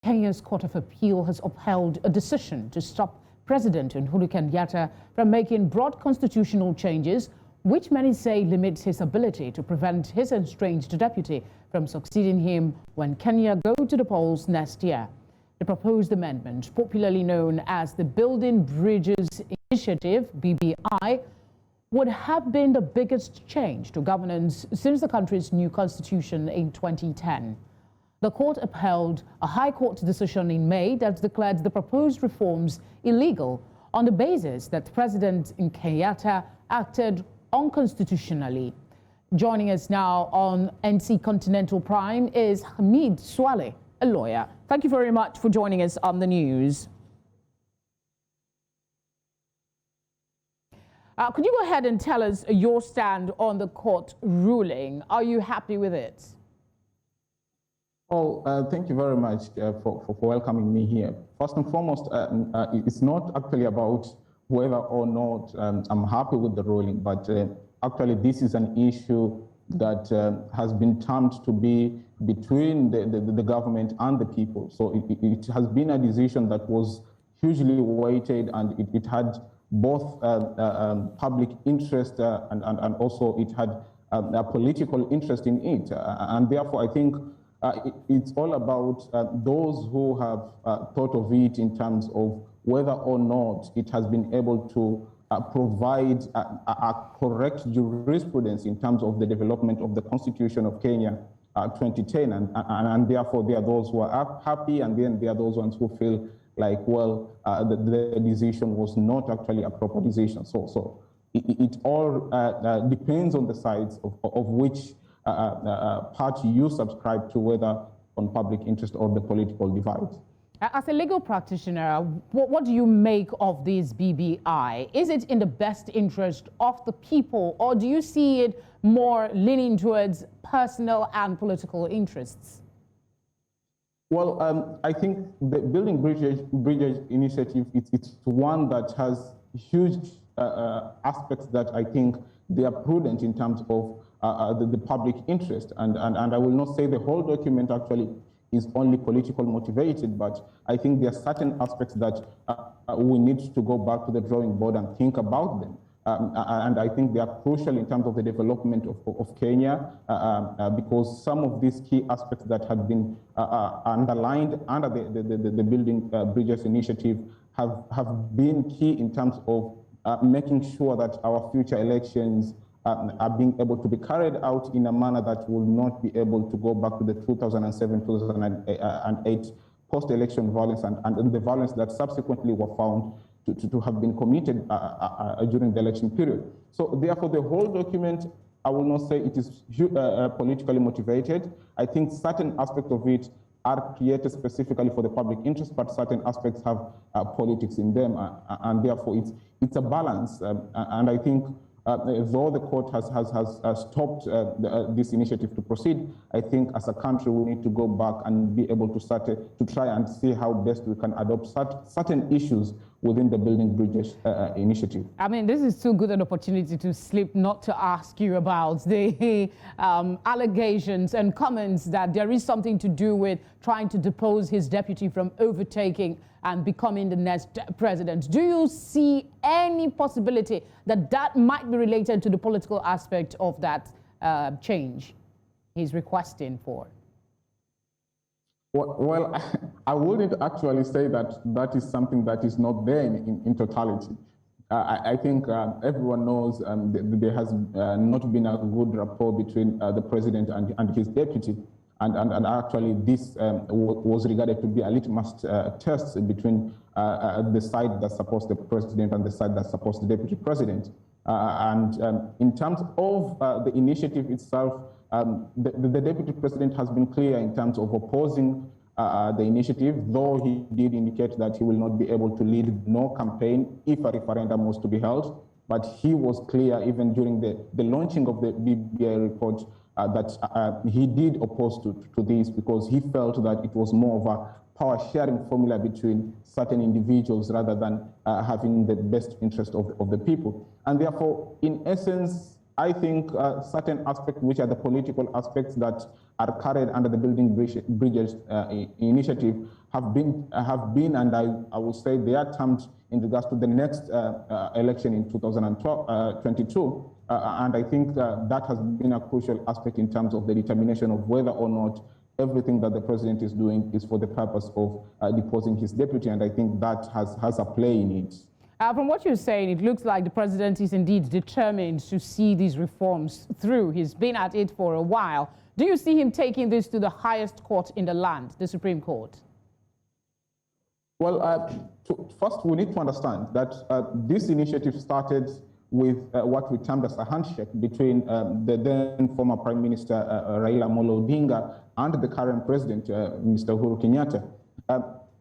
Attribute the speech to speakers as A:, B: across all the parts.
A: Kenya's Court of Appeal has upheld a decision to stop President Kenyatta from making broad constitutional changes, which many say limits his ability to prevent his estranged deputy from succeeding him when Kenya go to the polls next year. The proposed amendment, popularly known as the Building Bridges Initiative, BBI, would have been the biggest change to governance since the country's new constitution in 2010. The court upheld a High Court decision in May that declared the proposed reforms illegal on the basis that President Kenyatta acted unconstitutionally. Joining us now on NC Continental Prime is Hamid Swale, a lawyer. Thank you very much for joining us on the news. Could you go ahead and tell us your stand on the court ruling? Are you happy with it?
B: Oh, thank you very much for welcoming me here. First and foremost, it's not actually about whether or not I'm happy with the ruling, but actually this is an issue that has been termed to be between the government and the people. So it has been a decision that was hugely weighted, and it had both public interest and also it had a political interest in it. And therefore, I think it's all about those who have thought of it in terms of whether or not it has been able to provide a correct jurisprudence in terms of the development of the Constitution of Kenya 2010. And therefore, there are those who are happy, and then there are those ones who feel like, well, the decision was not actually a proper decision. So it all depends on the sides of which party you subscribe to, whether on public interest or the political divide.
A: As a legal practitioner, what do you make of this BBI? Is it in the best interest of the people, or do you see it more leaning towards personal and political interests?
B: Well, I think the Building Bridges Initiative, it's one that has huge aspects that I think they are prudent in terms of the public interest. And I will not say the whole document actually is only political motivated, but I think there are certain aspects that we need to go back to the drawing board and think about them. And I think they are crucial in terms of the development of Kenya, because some of these key aspects that had been underlined under the Building Bridges Initiative have been key in terms of making sure that our future elections are being able to be carried out in a manner that will not be able to go back to the 2007-2008 post-election violence and the violence that subsequently were found to have been committed during the election period. So therefore, the whole document, I will not say it is politically motivated. I think certain aspects of it are created specifically for the public interest, but certain aspects have politics in them, and therefore it's a balance. And I think though the court has stopped this initiative to proceed, I think as a country we need to go back and be able to try and see how best we can adopt certain issues within the Building Bridges Initiative.
A: I mean, this is too good an opportunity to slip not to ask you about the allegations and comments that there is something to do with trying to depose his deputy from overtaking and becoming the next president. Do you see any possibility that that might be related to the political aspect of that change he's requesting for?
B: Well, I wouldn't actually say that that is something that is not there in totality. I think everyone knows there has not been a good rapport between the president and his deputy. And actually, this was regarded to be a litmus test between the side that supports the president and the side that supports the deputy president. In terms of the initiative itself, the deputy president has been clear in terms of opposing the initiative, though he did indicate that he will not be able to lead no campaign if a referendum was to be held. But he was clear even during the launching of the BBI report that he did oppose to this because he felt that it was more of a power-sharing formula between certain individuals rather than having the best interest of the people. And therefore, in essence, I think certain aspects, which are the political aspects that are carried under the Building Bridges initiative have been, and I will say they are termed in regards to the next election in 2022. And I think that has been a crucial aspect in terms of the determination of whether or not everything that the president is doing is for the purpose of deposing his deputy. And I think that has a play in it.
A: From what you're saying, it looks like the president is indeed determined to see these reforms through. He's been at it for a while. Do you see him taking this to the highest court in the land, the Supreme Court?
B: Well, first we need to understand that this initiative started with what we termed as a handshake between the then former Prime Minister Raila Amolo Odinga and the current president, Mr. Uhuru Kenyatta,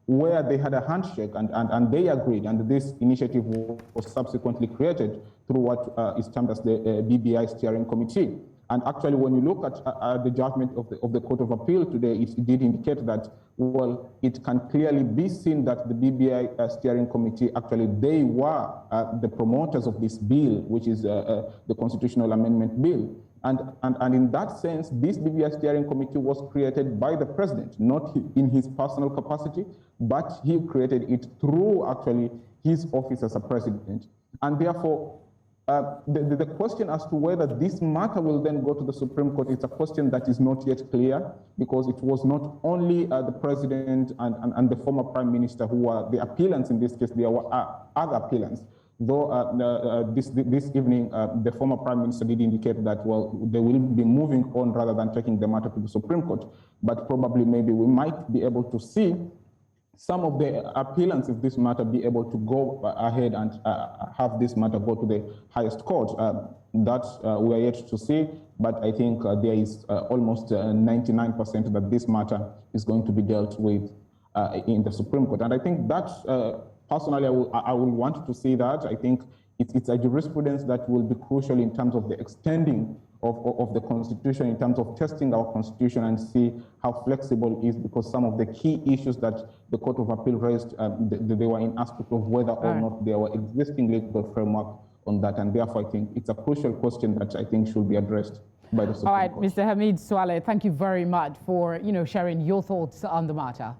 B: where they had a handshake and they agreed, and this initiative was subsequently created through what is termed as the BBI Steering Committee. And actually, when you look at the judgment of the Court of Appeal today, it did indicate that, well, it can clearly be seen that the BBI Steering Committee, actually, they were the promoters of this bill, which is the Constitutional Amendment Bill. And in that sense, this BBI Steering Committee was created by the president, not in his personal capacity, but he created it through, actually, his office as a president. And therefore, the question as to whether this matter will then go to the Supreme Court is a question that is not yet clear, because it was not only the president and the former prime minister who were the appellants in this case. There were other appellants. Though this evening, the former prime minister did indicate that, well, they will be moving on rather than taking the matter to the Supreme Court. But probably maybe we might be able to see some of the appellants of this matter be able to go ahead and have this matter go to the highest court. That we are yet to see, but I think there is almost 99% that this matter is going to be dealt with in the Supreme Court. And I think that, personally, I will want to see that. I think it's a jurisprudence that will be crucial in terms of the extending of the Constitution, in terms of testing our Constitution and see how flexible it is, because some of the key issues that the Court of Appeal raised, they were in aspect of whether or not there were existing legal framework on that. And therefore, I think it's a crucial question that I think should be addressed by the Supreme Court.
A: All right, Mr. Hamid Swale, thank you very much for sharing your thoughts on the matter.